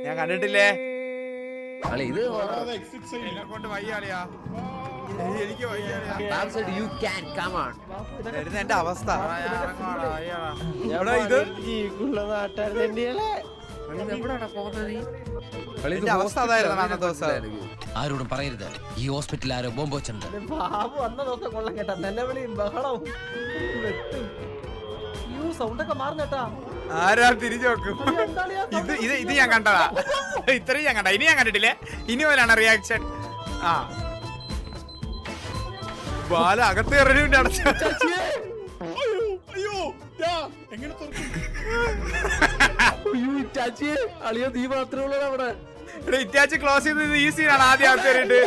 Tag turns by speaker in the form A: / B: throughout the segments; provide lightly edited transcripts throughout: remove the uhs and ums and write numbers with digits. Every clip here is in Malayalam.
A: ഞാൻ കണ്ടിട്ടില്ലേ
B: ഇത്
A: കൊണ്ട് വയ്യാളിയാ എനിക്ക് എന്റെ അവസ്ഥ ഇത് എന്റെ അവസ്ഥ അതായിരുന്നു അന്നത്തെ ദിവസം.
B: ആരോടും പറയരുത് ഈ ഹോസ്പിറ്റലിൽ ആരോ ബോംബ് വെച്ചിട്ടുണ്ട്.
C: വന്ന ദിവസം കൊള്ളാം കേട്ടാ, നിലവിളിയും ബഹളവും സൗണ്ടൊക്കെ മാറുന്നേട്ടാ.
A: ആരാ തിരിച്ചു നോക്കും? ഇത് ഞാൻ കണ്ടതാ, ഇത്രയും ഞാൻ കണ്ട. ഇനി ഞാൻ കണ്ടിട്ടില്ലേ, ഇനി പോലാണ് റിയാക്ഷൻ. ആ ബാല അകത്ത് കയറിയിട്ട് അടച്ചു.
C: അളിയോ നീ മാത്രമേ ഉള്ളൂ അവിടെ.
A: ഇറ്റാച്ച് ക്ലോസ് ചെയ്തത് ഈ സീനാണ് ആദ്യം അകത്ത് കയറിയിട്ട്.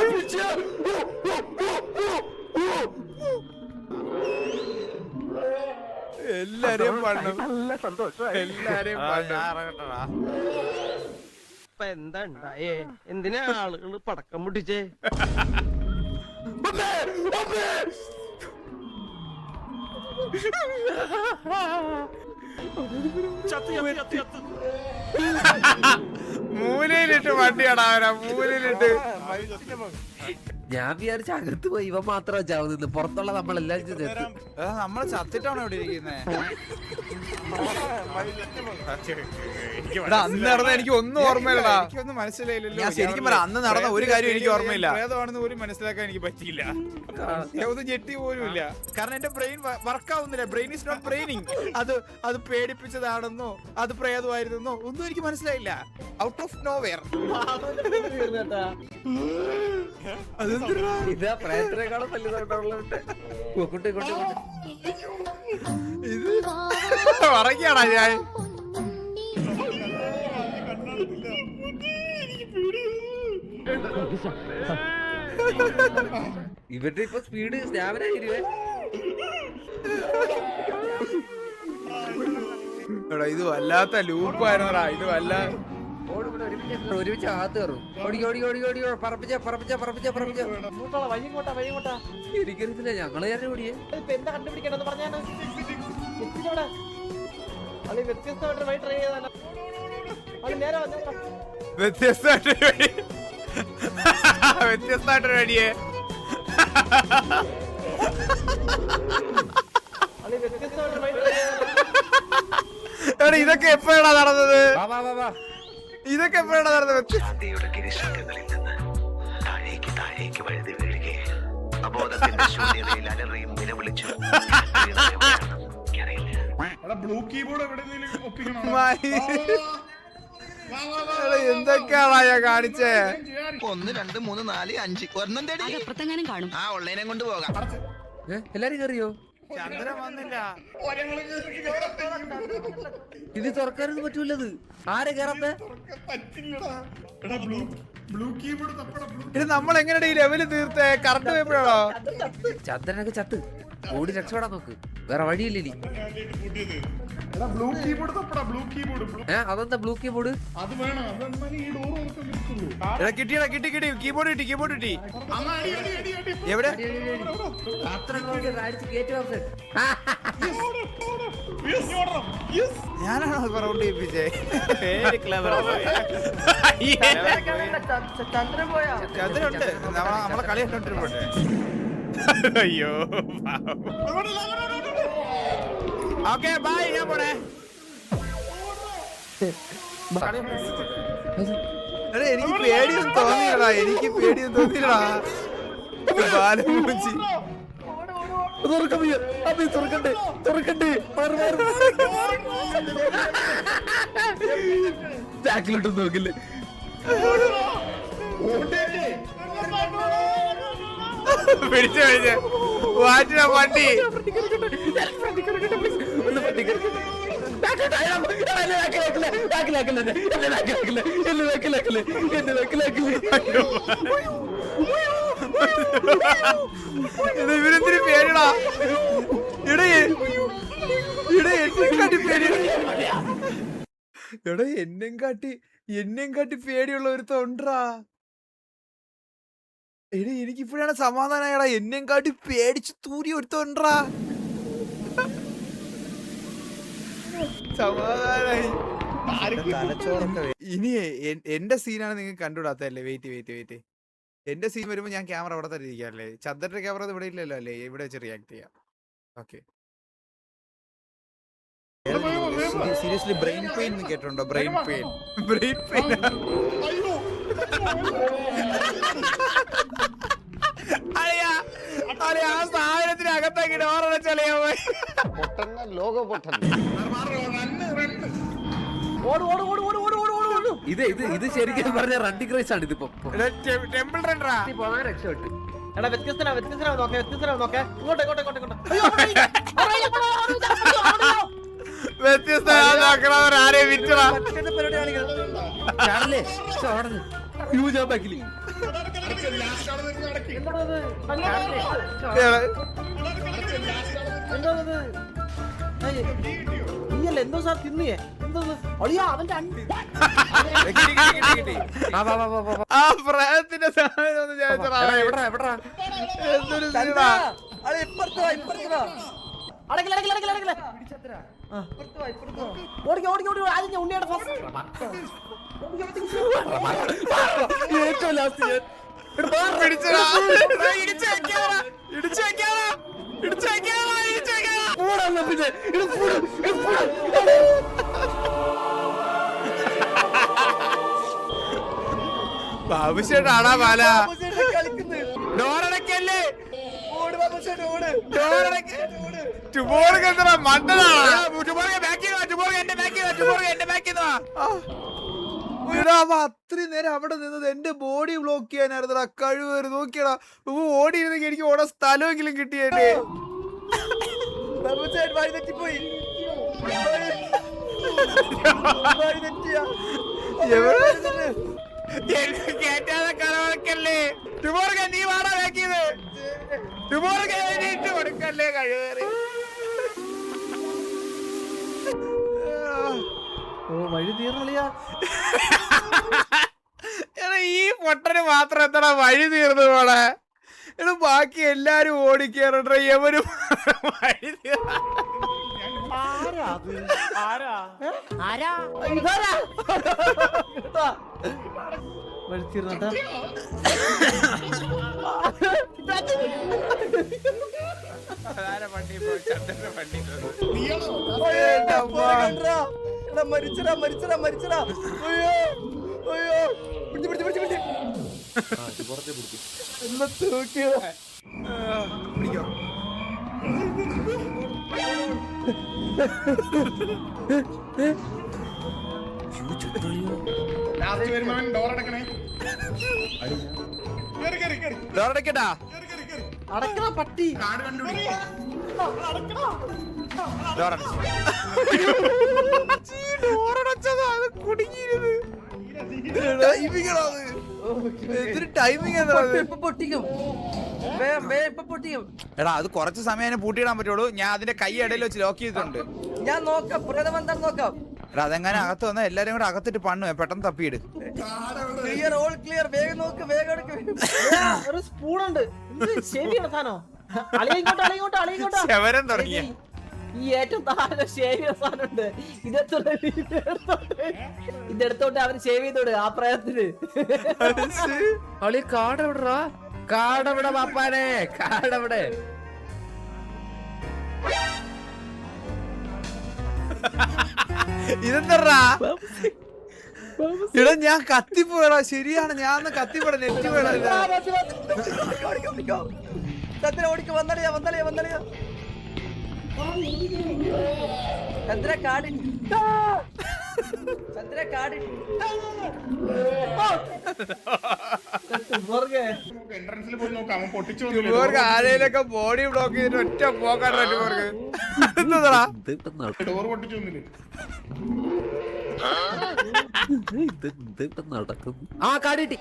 A: എല്ലാരെയും
C: നല്ല സന്തോഷം.
A: എല്ലാരെയും
C: ഇപ്പൊ എന്താ ഉണ്ടായേ? എന്തിനാ ആളുകള് പടക്കം പൊട്ടിച്ചേ?
A: മൂലയിലിട്ട് വണ്ടിയാടാ അവനാ, മൂലയിലിട്ട്.
B: ഞാൻ വിചാരിച്ച അകത്ത് പോയി ഇവ മാത്രം ചാവുന്നത്, പുറത്തുള്ള നമ്മളെല്ലാം
A: നമ്മള് ചത്തിട്ടാണോ ഇവിടെ ഇരിക്കുന്നത്? അന്ന് നടന്ന എനിക്ക് ഒന്നും ഓർമ്മയില്ലടാ, എനിക്കൊന്നും മനസ്സിലായില്ലല്ലോ. ഞാൻ ശരിക്കും പറയാം, അന്ന് നടന്ന ഒരു കാര്യം എനിക്ക് ഓർമ്മയില്ല. ഏതാണെന്ന് പോലും മനസ്സിലാക്കാൻ എനിക്ക് പറ്റിയില്ല, ഒന്നും ഞെട്ടി പോലും ഇല്ല. കാരണം എന്റെ ബ്രെയിൻ വർക്ക് ആവുന്നില്ല. Brain is not braining. അത് പേടിപ്പിച്ചതാണെന്നോ അത് പ്രേതമായിരുന്നോ ഒന്നും എനിക്ക് മനസ്സിലായില്ല. Out of nowhere.
B: ഇതാ പ്രേതത്തെക്കാളും വലിയ
A: ഇത് പറയ്ക്കാടാ ഞാൻ.
B: ഇവരുടെ ഇപ്പൊ സ്പീഡ് സ്റ്റാമിനായിരുവേ.
A: ഇത് വല്ലാത്ത ലൂപ്പായിരുന്നടാ. ഇത്
B: ഒരുമിച്ച് അകത്ത് കയറും. എനിക്കറിയത്തില്ല, ഞങ്ങള് ഞാൻ ഓടിയേ.
C: എന്താ കണ്ടുപിടിക്കണമെന്ന് പറഞ്ഞാണ്. വ്യത്യസ്തമായിട്ട് വഴി ട്രൈ ചെയ്താലോ.
A: വ്യത്യസ്തമായിട്ടൊരു അടിയേ. ഇതൊക്കെ എപ്പോഴാണ് നടന്നത്? ഇതൊക്കെ എപ്പോഴാണ് നടന്നത്? എന്തൊക്കെയാണോ ഞാൻ കാണിച്ചേ?
D: 1 2 3 4 5 ഒരെണ്ണം തേടി കാണും. ആ ഓൺലൈനെ കൊണ്ട് പോകാം.
B: എല്ലാരും കയറിയോ?
A: ചന്ദ്രൻ വന്നില്ല.
B: ഇത് തുറക്കാനൊന്നും പറ്റൂലത്. ആരെ കയറാത്ത?
A: ഇത് നമ്മൾ എങ്ങനെയാണ് ഈ ലെവല് തീർത്തേ? കറണ്ട് പോയപ്പോഴാണോ?
B: ചന്ദ്രനൊക്കെ ചത്ത് ഓടി രക്ഷപ്പെടാൻ നോക്ക്, വേറെ വഴിയില്ല ഇനി. അതെന്താ ബ്ലൂ കീബോർഡ്?
A: കിട്ടി കീബോർഡ് കിട്ടി. എവിടെ? ഞാനാണോ റൗണ്ട് ചെയ്യിപ്പിച്ചേ? ചന്ദ്രനുണ്ട്, നമ്മളെ കളി കണ്ടോണ്ടിരിപ്പട്ടെ. അയ്യോ ഓക്കെ ബൈ, ഞാൻ പോണേ. എനിക്ക് പേടിയൊന്നും തോന്നിയില്ലടാ, ബാലമൂച്ചി.
B: ബാക്കിലോട്ട് നോക്കില്ലേ?
A: പിടിച്ച് വാറ്റിന വണ്ടി. ഇവരെന്തിന് പേടിടാ? എന്നെയും കാട്ടി പേടിയുള്ള ഒരുത്തണ്ടാ. എനിക്കിപ്പോഴാണ് സമാധാനമായടാ. എന്നെയും കാട്ടി പേടിച്ച് തൂരി ഒരുത്തണ്ടാ. സമാധാനായി. ഇനി എന്റെ സീനാണ് നിങ്ങൾക്ക് കണ്ടുവിടാത്തല്ലേ? വെയിറ്റ് എന്റെ സീൻ വരുമ്പോ ഞാൻ ക്യാമറ അവിടെ തന്നെ ഇരിക്കാല്ലേ? ചന്ദ്രന്റെ ക്യാമറ ഇവിടെ ഇല്ലല്ലോ അല്ലേ? ഇവിടെ വെച്ച് റിയാക്ട് ചെയ്യാം. ഓക്കെ. സീരിയസ്ലി ബ്രെയിൻ പെയിൻ കേട്ടിട്ടുണ്ടോ? ബ്രെയിൻ പെയിൻ ആ സാധനത്തിന് അകത്തേക്ക് ഡോറടച്ചളിയാ പോയി.
B: ഇത് ശരിക്കും പറഞ്ഞ റണ്ണിംഗ് റേസ് ആണ് ഇതിപ്പോ.
A: ടെമ്പിൾ റണ്ണറാ.
B: രക്ഷപ്പെട്ടു.
C: എടാ വ്യത്യസ്തനാ നോക്കെ ഇങ്ങോട്ട്
A: വ്യത്യസ്തരാരെ വിറ്റടാ.
B: ചാടല്ലേ? ഞാൻ ബാക്കില്.
C: നീയല്ലേ എന്തോ സാർ തിന്നിയേ? എന്തോ അളിയാ അവന്റെ
A: ആ പ്രായത്തിന്റെ സാധനം ഒന്ന് ചോദിച്ചടാ. എന്തൊരു സീനാ. പിടിച്ചടാ. ഇടിച്ചു വെക്കാറാ. ബാബുശേട്ടാടാ പാല. ഡോറടക്കല്ലേ? ടുബോർഗ് എന്താ മണ്ടനാണ്? അത്രയും നേരം അവിടെ നിന്നത് എന്റെ ബോഡി ബ്ലോക്ക് ചെയ്യാനായിരുന്നടാ. കഴിവ് നോക്കിയടാ. ഓടി ഇരുന്നെങ്കിൽ എനിക്ക് ഓടാൻ സ്ഥലമെങ്കിലും കിട്ടിയേ. കേറ്റാതെ കലവളക്കല്ലേ? ടുബോർഗ് നീ വാടാ ബാക്കിയത്. ടുബോർഗ് ഇട്ട് കൊടുക്കല്ലേ കഴിവേറി.
C: വഴി തീർന്നില്ല.
A: ഈ പൊട്ടന് മാത്രം എത്ര വഴി തീർന്നു പോടെ? എടാ ബാക്കി എല്ലാരും ഓടിക്കേറട്ടെ. എവരും വഴി
C: മരിച്ചടാ.
A: പിടിക്കോ. ഡോറടക്കട്ടാ.
C: അടക്കണ പട്ടി.
A: ഡോറടച്ചതാ. അത് കുടുങ്ങിയിരുന്നത്. എടാ അത് കുറച്ച് സമയം പൂട്ടിയിടാൻ പറ്റുള്ളൂ. ഞാൻ അതിന്റെ കൈ ഇടയിൽ വെച്ച് ലോക്ക് ചെയ്തിട്ടുണ്ട്.
C: ഞാൻ നോക്കാം. നോക്കാം.
A: എടാ അതെങ്ങനെ അകത്ത് വന്നാൽ എല്ലാരും കൂടെ അകത്തിട്ട് പണ്ണു. പെട്ടെന്ന് തപ്പിയിട്.
C: ക്ലിയർ. വേഗം നോക്ക്. ഒരു സ്പൂണുണ്ട്. ശരിയാണ് സാധനം.
A: ശവരം തുടങ്ങിയ
C: ഈ ഏറ്റവും താഴെ ഷേവ് ചെയ്ത സാധനമുണ്ട്. ഇതെടുത്തോട്ട് അവര് ഷേവ് ചെയ്തോട് ആ പ്രയത്നത്തിന്.
B: കാടവിടെ പാപ്പാനെ. കാടവിടെ.
A: ഇതെന്തറാ? ഇവിടെ ഞാൻ കത്തിപ്പോടാ. ശരിയാണ്, ഞാൻ കത്തിപ്പോടാ. നെറ്റ് വേണം.
C: ഓടിക്ക് വന്നളിയാ. ചന്ദ്ര കാടി.
A: ആരയിലൊക്കെ ബോഡി ബ്ലോക്ക് ചെയ്തിട്ട് ഒറ്റ പോക്കാണ്. എന്താ
B: നടക്കും? ആ കാടിട്ടി.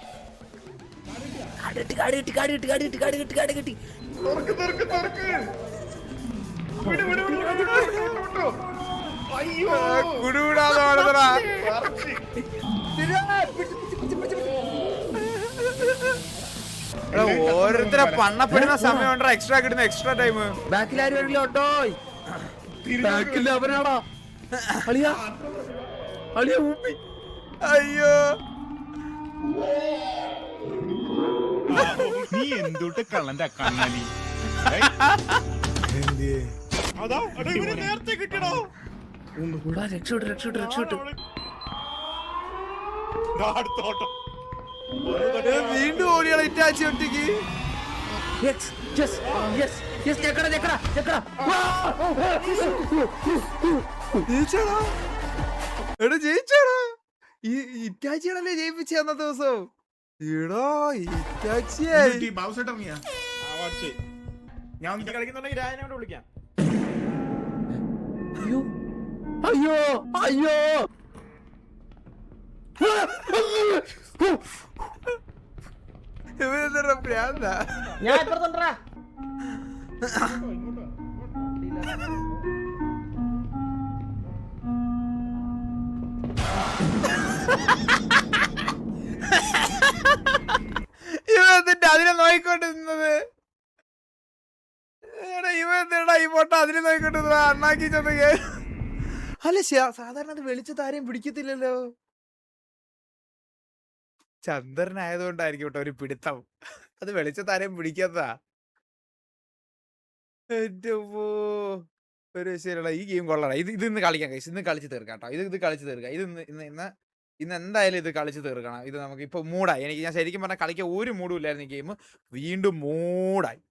A: കുടുവിടാതെ ഓടുന്നടാ. ഓരോരുത്തരെ പണ്ണപ്പെടുന്ന സമയം ഉണ്ടോ? എക്സ്ട്രാ കിട്ടുന്ന എക്സ്ട്രാ ടൈം.
B: ബാക്കിൽ ആരും വരില്ല കേട്ടോ. ബാക്കിൽ അവനാടാ. അളിയാ അളിയാ ഊപ്പി.
A: അയ്യോ
E: നീ എന്തുട്ട് കള്ളന്റെ കണ്ണാലി നേരത്തെ കിട്ടണോ
B: ഉള്ളാ, രക്ഷപ്പെട്ടു.
E: അടുത്തോട്ടം
A: വീണ്ടും ഓടിയാണ് ഇറ്റാച്ചി ഒറ്റയ്ക്ക്.
B: Yes, yes, yes, yes, ഞെക്കടാ.
A: ജയിച്ചാടാ എടാ ജയിച്ചാടാ. ഈ ഇറ്റാച്ചിയാണല്ലേ ജയിപ്പിച്ച അന്നത്തെ ദിവസം. എടാ ഇറ്റാച്ചിയായി.
E: ബാബുസേട്ട് ഇറങ്ങിയാ ഞാൻ കളിക്കുന്നുണ്ടെങ്കിൽ രാജനോട് വിളിക്കാം.
B: അയ്യോ
A: ഇവനെന്താ ഭ്രാന്താ?
C: ഞാൻ ഇപ്പുറത്തുണ്ടാ.
A: ഇവ എന്നിട്ട് അതിനെ നോയിക്കൊണ്ടിരുന്നത്. ഇവ എന്തിനാ ഈ ഫോട്ടോ അതിനെ നോയിക്കൊണ്ടിരുന്നത്? അണ്ണാക്കി ചെന്നേ. അല്ല സാധാരണ അത് വെളിച്ചത്ത് ആരെയും പിടിക്കത്തില്ലല്ലോ. ചന്ദ്രനായതുകൊണ്ടായിരിക്കും കേട്ടോ ഒരു പിടുത്തം. അത് വെളിച്ചത്ത് ആരെയും പിടിക്കാത്തതാ. ഒരു ശരിയല്ല, ഈ ഗെയിം കൊള്ളാം. ഇത് ഇന്ന് കളിക്കാം കൈസ്. ഇന്ന് കളിച്ച് തീർക്കാം കേട്ടോ. ഇത് കളിച്ച് തീർക്കാം. ഇന്ന് എന്തായാലും ഇത് കളിച്ച് തീർക്കണം. ഇത് നമുക്ക് ഇപ്പൊ മൂടായി. ഞാൻ ശരിക്കും പറഞ്ഞാൽ കളിക്കാൻ ഒരു മൂടും ഇല്ലായിരുന്നു. ഈ ഗെയിം വീണ്ടും മൂടായി.